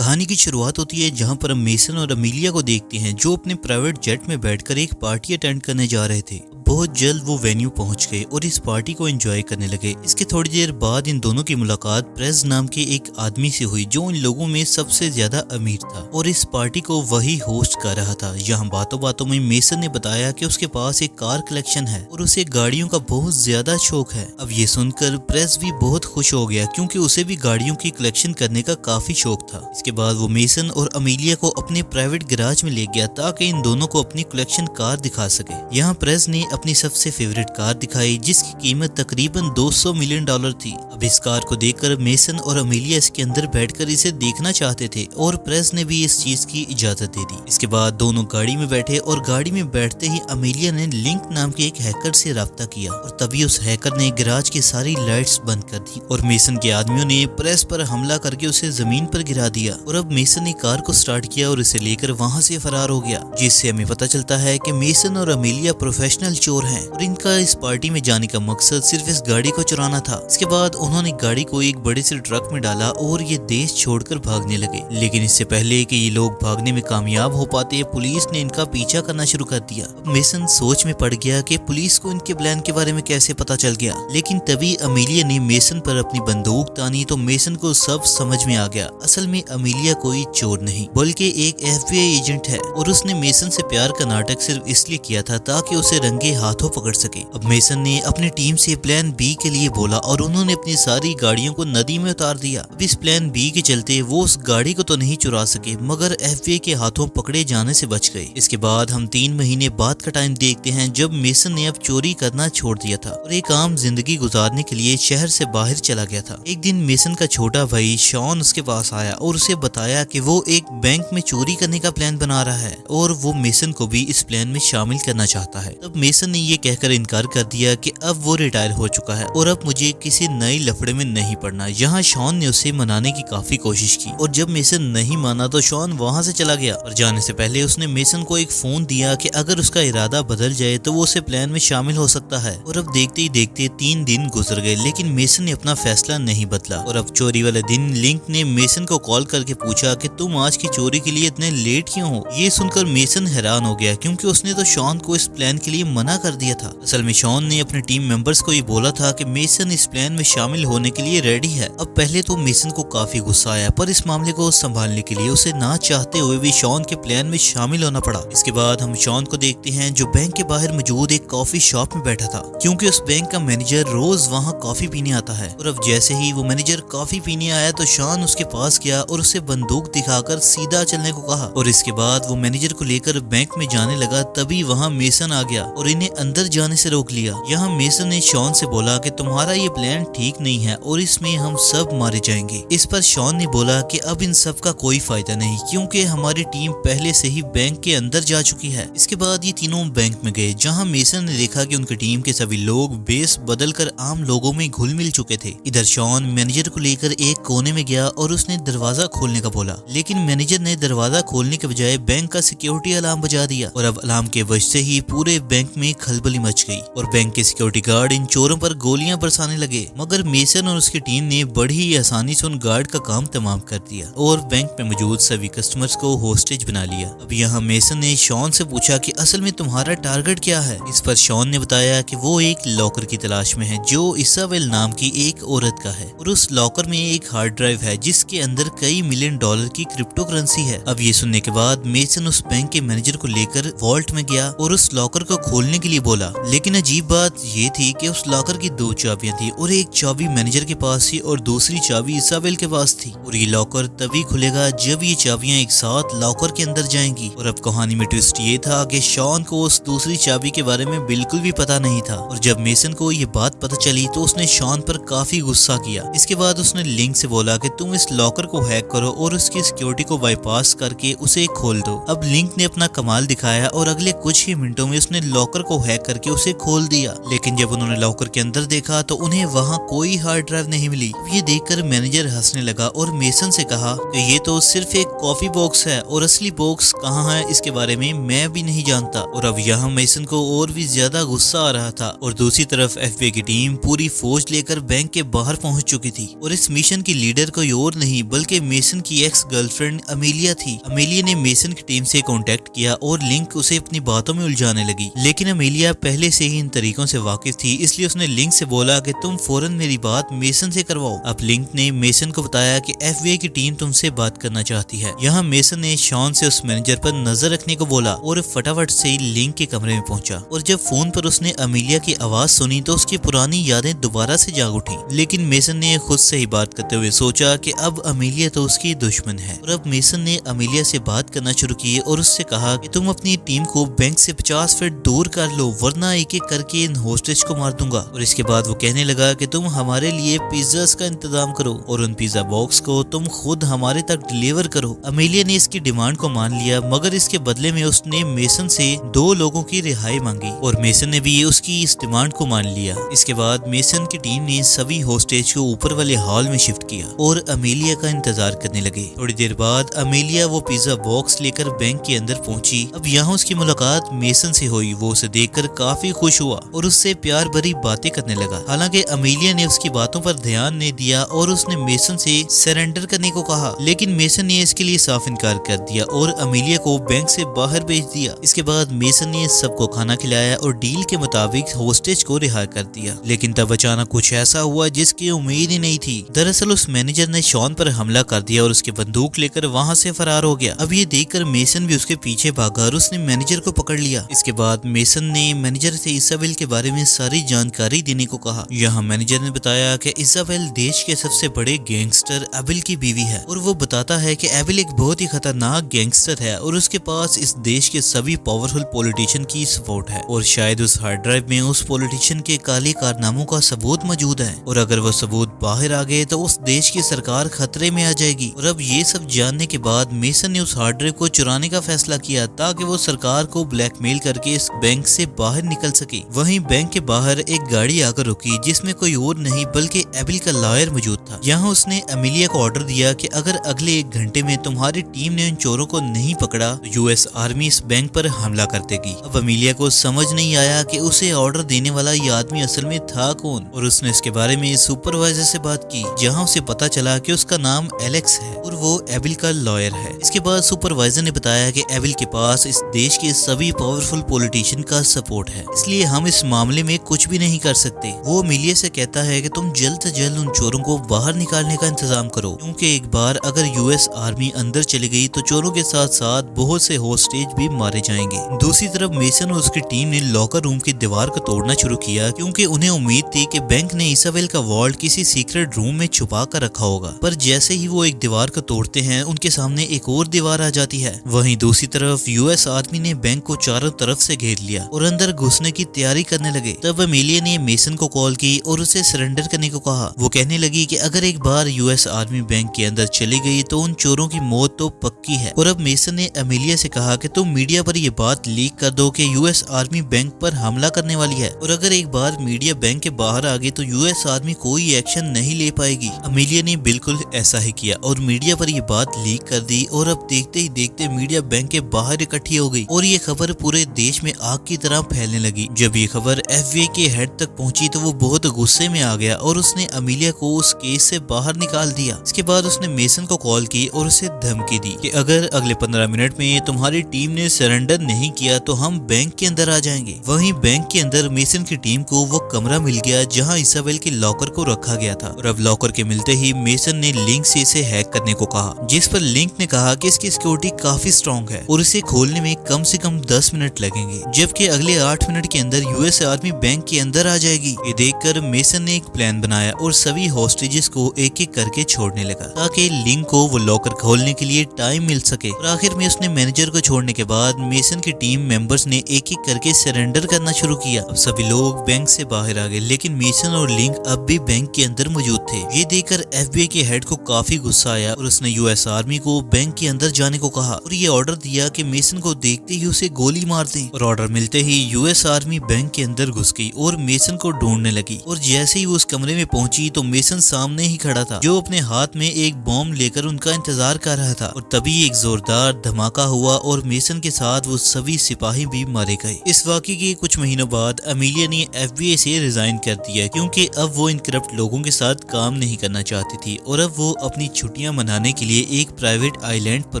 कहानी की शुरुआत होती है जहां पर हम मेसन और अमीलिया को देखते हैं जो अपने प्राइवेट जेट में बैठकर एक पार्टी अटेंड करने जा रहे थे। बहुत जल्द वो वेन्यू पहुंच गए और इस पार्टी को एंजॉय करने लगे। इसके थोड़ी देर बाद इन दोनों की मुलाकात प्रेस नाम के एक आदमी से हुई जो इन लोगों में सबसे ज्यादा अमीर था और इस पार्टी को वही होस्ट कर रहा था। यहाँ बातों बातों में मेसन ने बताया कि उसके पास एक कार कलेक्शन है और उसे गाड़ियों का बहुत ज्यादा शौक है। अब ये सुनकर प्रेस भी बहुत खुश हो गया क्योंकि उसे भी गाड़ियों की कलेक्शन करने का काफी शौक था। इसके बाद वो मेसन और अमीलिया को अपने प्राइवेट गैराज में ले गया ताकि इन दोनों को अपनी कलेक्शन कार दिखा सके। यहाँ प्रेस ने अपनी सबसे फेवरेट कार दिखाई जिसकी कीमत तकरीबन $200 मिलियन थी। अब इस कार को देखकर मेसन और अमीलिया इसके अंदर बैठकर इसे देखना चाहते थे और प्रेस ने भी इस चीज की इजाजत दे दी। इसके बाद दोनों गाड़ी में बैठे और गाड़ी में बैठते ही अमीलिया ने लिंक नाम के एक हैकर से राब्ता किया और तभी उस हैकर ने गैराज की सारी लाइट्स बंद कर दी और मेसन के आदमियों ने प्रेस पर हमला करके उसे जमीन पर गिरा दिया। और अब मेसन ने कार को स्टार्ट किया और इसे लेकर वहां से फरार हो गया, जिससे हमें पता चलता है कि मेसन और अमीलिया प्रोफेशनल चोर हैं और इनका इस पार्टी में जाने का मकसद सिर्फ इस गाड़ी को चुराना था। इसके बाद उन्होंने गाड़ी को एक बड़े से ट्रक में डाला और ये देश छोड़कर भागने लगे। लेकिन इससे पहले कि ये लोग भागने में कामयाब हो पाते पुलिस ने इनका पीछा करना शुरू कर दिया। मेसन सोच में पड़ गया कि पुलिस को इनके प्लान के बारे में कैसे पता चल गया, लेकिन तभी अमीलिया ने मेसन पर अपनी बंदूक तानी तो मेसन को सब समझ में आ गया। असल में अमीलिया कोई चोर नहीं बल्कि एक FBI एजेंट है और उसने मेसन से प्यार का नाटक सिर्फ इसलिए किया था ताकि उसे रंगे हाथों पकड़ सके। अब मेसन ने अपनी टीम से प्लान बी के लिए बोला और उन्होंने अपनी सारी गाड़ियों को नदी में उतार दिया। अब इस प्लान बी के चलते वो उस गाड़ी को तो नहीं चुरा सके मगर FBI के हाथों पकड़े जाने से बच गए। इसके बाद हम 3 महीने बाद का टाइम देखते हैं जब मेसन ने अब चोरी करना छोड़ दिया था और एक आम जिंदगी गुजारने के लिए शहर से बाहर चला गया था। एक दिन मेसन का छोटा भाई शॉन उसके पास आया और उसे बताया कि वो एक बैंक में चोरी करने का प्लान बना रहा है और वो मेसन को भी इस प्लान में शामिल करना चाहता है। तब मेसन ने ये कहकर इनकार कर दिया कि अब वो रिटायर हो चुका है और अब मुझे किसी नए लफड़े में नहीं पड़ना। यहाँ शॉन ने उसे मनाने की काफी कोशिश की और जब मेसन नहीं माना तो शॉन वहाँ से चला गया और जाने से पहले उसने मेसन को एक फोन दिया कि अगर उसका इरादा बदल जाए तो वो उसे प्लान में शामिल हो सकता है। और अब देखते ही देखते 3 दिन गुजर गए लेकिन मेसन ने अपना फैसला नहीं बदला और अब चोरी वाले दिन लिंक ने मेसन को कॉल करके पूछा कि तुम आज की चोरी के लिए इतने लेट क्यों हो। ये सुनकर मेसन हैरान हो गया क्योंकि उसने तो शॉन को इस प्लान के लिए मना कर दिया था। असल में शॉन ने अपने टीम मेंबर्स को ये बोला था कि मेसन इस प्लान में शामिल होने के लिए रेडी है। अब पहले तो मेसन को काफी गुस्सा आया पर इस मामले को संभालने के लिए उसे ना चाहते हुए भी शॉन के प्लान में शामिल होना पड़ा। इसके बाद हम शॉन को देखते हैं जो बैंक के बाहर मौजूद एक कॉफी शॉप में बैठा था क्योंकि उस बैंक का मैनेजर रोज वहाँ कॉफी पीने आता है। और अब जैसे ही वो मैनेजर कॉफी पीने आया तो शॉन उसके पास गया और उसे बंदूक दिखाकर सीधा चलने को कहा और इसके बाद वो मैनेजर को लेकर बैंक में जाने लगा। तभी वहाँ मेसन आ गया और इन्हें अंदर जाने से रोक लिया। यहाँ मेसन ने शॉन से बोला कि तुम्हारा ये प्लान ठीक नहीं है और इसमें हम सब मारे जाएंगे। इस पर शॉन ने बोला कि अब इन सब का कोई फायदा नहीं क्योंकि हमारी टीम पहले से ही बैंक के अंदर जा चुकी है। इसके बाद ये तीनों बैंक में गए जहाँ मेसन ने देखा कि उनकी टीम के सभी लोग बेस बदलकर आम लोगों में घुल मिल चुके थे। इधर शॉन मैनेजर को लेकर एक कोने में गया और उसने दरवाजा खोलने का बोला लेकिन मैनेजर ने दरवाजा खोलने के बजाय बैंक का सिक्योरिटी अलार्म बजा दिया और अब अलार्म के वजह से ही पूरे बैंक में खलबली मच गई और बैंक के सिक्योरिटी गार्ड इन चोरों पर गोलियां बरसाने लगे मगर मेसन और उसकी टीम ने बड़ी ही आसानी से उन गार्ड का काम तमाम कर दिया और बैंक में मौजूद सभी कस्टमर्स को होस्टेज बना लिया। अब यहाँ मेसन ने शॉन से पूछा कि असल में तुम्हारा टारगेट क्या है। इस पर शॉन ने बताया कि वो एक लॉकर की तलाश में है जो इसाबेल नाम की एक औरत का है और उस लॉकर में एक हार्ड ड्राइव है जिसके अंदर कई $मिलियन की क्रिप्टो करेंसी है। अब ये सुनने के बाद मेसन उस बैंक के मैनेजर को लेकर वॉल्ट में गया और उस लॉकर को खोलने के लिए बोला। लेकिन अजीब बात ये थी कि उस लॉकर की 2 चाबियां थी और एक चाबी मैनेजर के पास थी और दूसरी चाबी इसाबेल के पास थी और ये लॉकर तभी खुलेगा जब ये चाबियां एक साथ लॉकर के अंदर जाएंगी। और अब कहानी में ट्विस्ट ये था कि शॉन को उस दूसरी चाबी के बारे में बिल्कुल भी पता नहीं था और जब मेसन को ये बात पता चली तो उसने शॉन पर काफी गुस्सा किया। इसके बाद उसने लिंक से बोला कि तुम इस लॉकर को हैक करो और उसकी सिक्योरिटी को बाईपास करके उसे खोल दो। अब लिंक ने अपना कमाल दिखाया और अगले कुछ ही मिनटों में उसने लॉकर को हैक करके उसे खोल दिया। लेकिन जब उन्होंने लॉकर के अंदर देखा तो उन्हें वहाँ कोई हार्ड ड्राइव नहीं मिली। ये देखकर मैनेजर हंसने लगा और मेसन से कहा कि ये तो सिर्फ एक कॉफी बॉक्स है और असली बॉक्स कहाँ है इसके बारे में मैं भी नहीं जानता। और अब यहाँ मेसन को और भी ज्यादा गुस्सा आ रहा था। और दूसरी तरफ एफबीआई की टीम पूरी फौज लेकर बैंक के बाहर पहुंच चुकी थी और इस मिशन की लीडर कोई और नहीं बल्कि मेसन की एक्स गर्लफ्रेंड अमेलिया थी। अमेलिया ने मेसन की टीम से कांटेक्ट किया और लिंक उसे अपनी बातों में उलझाने लगी। लेकिन अमेलिया पहले से ही इन तरीकों से वाकिफ थी, इसलिए उसने लिंक से बोला कि तुम फौरन मेरी बात मेसन से करवाओ। अब लिंक ने मेसन को बताया कि एफबीआई की टीम तुमसे बात करना चाहती है। यहाँ मेसन ने शॉन से उस मैनेजर पर नजर रखने को बोला और फटाफट से लिंक के कमरे में पहुंचा। और जब फोन पर उसने अमेलिया की आवाज सुनी तो उसकी पुरानी यादें दोबारा से जाग उठी। लेकिन मेसन ने खुद से ही बात करते हुए सोचा कि अब अमेलिया तो उसकी दुश्मन है। और अब मेसन ने अमेलिया से बात करना शुरू की और उससे कहा कि तुम अपनी टीम को बैंक से 50 फीट दूर कर लो वरना एक एक करके इन होस्टेज को मार दूंगा। और इसके बाद वो कहने लगा कि तुम हमारे लिए पिज्जा का इंतजाम करो और उन पिज्जा बॉक्स को तुम खुद हमारे तक डिलीवर करो। अमेलिया ने इसकी डिमांड को मान लिया, मगर इसके बदले में उसने मेसन से 2 लोगों की रिहाई मांगी और मेसन ने भी उसकी इस डिमांड को मान लिया। इसके बाद मेसन की टीम ने सभी होस्टेज को ऊपर वाले हॉल में शिफ्ट किया और अमेलिया का इंतजार करने लगे। थोड़ी देर बाद अमेलिया वो पिज्जा बॉक्स लेकर बैंक के अंदर पहुंची। अब यहाँ उसकी मुलाकात मेसन से हुई। वो उसे देखकर काफी खुश हुआ और उससे प्यार भरी बातें करने लगा। हालांकि अमेलिया ने उसकी बातों पर ध्यान नहीं दिया और उसने मेसन से सरेंडर करने को कहा, लेकिन मेसन ने इसके लिए साफ इनकार कर दिया और अमेलिया को बैंक से बाहर भेज दिया। इसके बाद मेसन ने सबको खाना खिलाया और डील के मुताबिक होस्टेज को रिहा कर दिया। लेकिन तब अचानक कुछ ऐसा हुआ जिसकी उम्मीद ही नहीं थी। दरअसल उस मैनेजर ने शॉन पर हमला कर दिया और उसकी बंदूक लेकर वहां से फरार हो गया। अब ये देखकर मेसन भी उसके पीछे भागा और उसने मैनेजर को पकड़ लिया। इसके बाद मेसन ने मैनेजर से इसाबेल के बारे में सारी जानकारी देने को कहा। यहाँ मैनेजर ने बताया कि इसाबेल देश के सबसे बड़े गैंगस्टर एबिल की बीवी है और वो बताता है कि एबिल एक बहुत ही खतरनाक गैंगस्टर है और उसके पास इस देश के सभी पावरफुल पॉलिटिशियन की सपोर्ट है और शायद उस हार्ड ड्राइव में उस पॉलिटिशियन के काले कारनामों का सबूत मौजूद है और अगर वो सबूत बाहर आ गए तो उस देश की सरकार खतरे में आ जाएगी। और अब ये सब जानने के बाद मेसन ने उस हार्ड ड्राइव को चुराने का फैसला किया ताकि वो सरकार को ब्लैकमेल करके इस बैंक से बाहर निकल सके। वहीं बैंक के बाहर एक गाड़ी आकर रुकी जिसमें कोई और नहीं बल्कि एबिल का लॉयर मौजूद था। यहाँ उसने अमेलिया को ऑर्डर दिया कि अगर अगले 1 घंटे में तुम्हारी टीम ने उन चोरों को नहीं पकड़ा तो यूएस आर्मी इस बैंक पर हमला कर देगी। अब अमेलिया को समझ नहीं आया कि उसे ऑर्डर देने वाला ये आदमी असल में था कौन और उसने इसके बारे में सुपरवाइजर से बात की जहाँ उसे पता चला कि उसका नाम एलेक्स है और वो एबिल का लॉयर है। इसके बाद सुपरवाइजर ने बताया कि एबिल के पास इस देश के सभी पावरफुल पॉलिटिशियन का सपोर्ट है, इसलिए हम इस मामले में कुछ भी नहीं कर सकते। वो अमेलिया से कहता है कि तुम जल्द से जल्द उन चोरों को बाहर निकालने का इंतजाम करो क्योंकि एक बार अगर यूएस आर्मी अंदर चली गई तो चोरों के साथ साथ बहुत से होस्टेज भी मारे जाएंगे। दूसरी तरफ मेसन और उसकी टीम ने लॉकर रूम की दीवार को तोड़ना शुरू किया क्योंकि उन्हें उम्मीद थी कि बैंक ने इसाबेल का वॉल्ट किसी सीक्रेट रूम में छुपा कर रखा होगा। पर जैसे ही वो एक दीवार को तोड़ते हैं उनके सामने एक और दीवार आ जाती है। वहीं दूसरी तरफ यूएस आर्मी ने बैंक को चारों तरफ से घेर लिया और अंदर घुसने की तैयारी करने लगे। तब अमेलिया ने मेसन को कॉल की और उसे सरेंडर करने को कहा। वो कहने लगी कि अगर एक बार यूएस आर्मी बैंक के अंदर चली गई तो उन चोरों की मौत तो पक्की है। और अब मेसन ने अमेलिया से कहा कि तुम मीडिया पर ये बात लीक कर दो कि यूएस आर्मी बैंक पर हमला करने वाली है और अगर एक बार मीडिया बैंक के बाहर आ गई तो यूएस आर्मी कोई एक्शन नहीं ले पाएगी। अमेलिया ने बिल्कुल ऐसा ही किया और मीडिया पर ये बात लीक कर दी और अब देखते ही देखते मीडिया बैंक के बाहर इकट्ठी हो गई और ये खबर पूरे देश में आग की तरह फैलने लगी। जब ये खबर एफबीआई के हेड तक पहुंची तो वो बहुत गुस्से में आ गया और उसने अमेलिया को उस केस से बाहर निकाल दिया। इसके बाद उसने मेसन को कॉल की और उसे धमकी दी कि अगर अगले 15 मिनट में तुम्हारी टीम ने सरेंडर नहीं किया तो हम बैंक के अंदर आ जाएंगे। वहीं बैंक के अंदर मेसन की टीम को वो कमरा मिल गया जहां इसाबेल के लॉकर को रखा गया था और अब लॉकर के मिलते ही मेसन ने लिंक से इसे हैक करने को कहा, जिस पर लिंक ने कहा कि इसकी सिक्योरिटी काफी स्ट्रॉन्ग है और इसे खोलने में कम से कम 10 मिनट लगेंगे, जबकि अगले 8 मिनट के अंदर यूएस आर्मी बैंक के अंदर आ जाएगी। ये देखकर मेसन ने एक प्लान बनाया और सभी होस्टेजेस को एक एक करके छोड़ने लगा ताकि लिंक को वो लॉकर खोलने के लिए टाइम मिल सके। और आखिर में उसने मैनेजर को छोड़ने के बाद मेसन की टीम मेंबर्स ने एक एक करके सरेंडर करना शुरू किया। अब सभी लोग बैंक से बाहर आ गए लेकिन मेसन और लिंक अब भी बैंक के अंदर मौजूद थे। ये देखकर एफबीआई के हेड को काफी गुस्सा आया और उसने यूएस आर्मी को बैंक के अंदर जाने को कहा और ये ऑर्डर दिया कि मेसन को देखते ही उसे गोली मार दें। और ऑर्डर मिलते ही यूएस आर्मी बैंक के अंदर घुस गई और मेसन को ढूंढने लगी। और जैसे ही वो उस कमरे में पहुंची तो मेसन सामने ही खड़ा था, जो अपने हाथ में एक बॉम्ब लेकर उनका इंतजार कर रहा था। और तभी एक जोरदार धमाका हुआ और मेसन के साथ वो सभी सिपाही भी मारे गए। इस वाकये के कुछ महीनों बाद अमीलिया ने FBI से रिजाइन कर दिया, क्योंकि अब वो इन करप्ट लोगों के साथ काम नहीं करना चाहती थी। और अब वो अपनी छुट्टियां मनाने के लिए एक प्राइवेट आइलैंड पर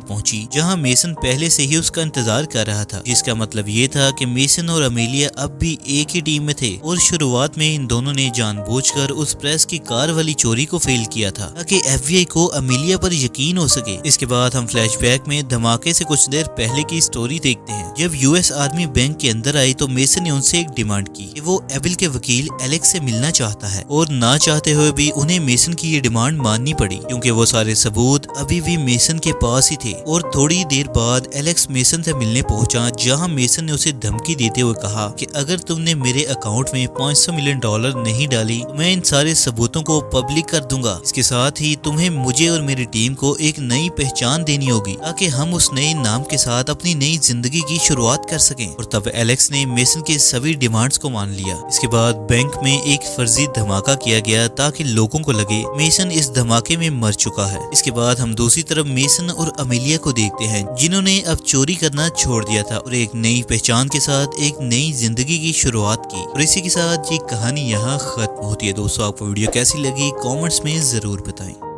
पहुंची, जहां मेसन पहले से ही उसका इंतजार कर रहा था। जिसका मतलब ये था कि मेसन और अमीलिया अब भी एक ही टीम में थे। और शुरुआत में इन दोनों ने जानबूझकर उस प्रेस की कार वाली चोरी को फेल किया था, ताकि FBI को अमीलिया पर यकीन हो सके। इसके बाद हम फ्लैशबैक में धमाके से कुछ देर पहले की स्टोरी देखते हैं। जब यूएस आर्मी बैंक के अंदर आई तो मेसन ने उनसे एक डिमांड की कि वो एबिल के वकील एलेक्स से मिलना चाहता है। और ना चाहते हुए भी उन्हें मेसन की ये डिमांड माननी पड़ी, क्योंकि वो सारे सबूत अभी भी मेसन के पास ही थे। और थोड़ी देर बाद एलेक्स मेसन से मिलने पहुंचा, जहां मेसन ने उसे धमकी देते हुए कहा कि अगर तुमने मेरे अकाउंट में $500 मिलियन नहीं डाली तो मैं इन सारे सबूतों को पब्लिक कर दूंगा। इसके साथ ही तुम्हें मुझे और मेरी टीम को एक नई पहचान देनी होगी, ताकि हम उस नए नाम के साथ अपनी नई जिंदगी की शुरुआत कर सकें। और तब एलेक्स ने मेसन के सभी डिमांड्स को मान लिया। इसके बाद बैंक में एक फर्जी धमाका किया गया, ताकि लोगों को लगे मेसन इस धमाके में मर चुका है। इसके बाद हम दूसरी तरफ मेसन और अमीलिया को देखते हैं, जिन्होंने अब चोरी करना छोड़ दिया था और एक नई पहचान के साथ एक नई जिंदगी की शुरुआत की। और इसी के साथ ये कहानी यहाँ खत्म होती है। दोस्तों, आपको वीडियो कैसी लगी कमेंट्स में जरूर बताएं।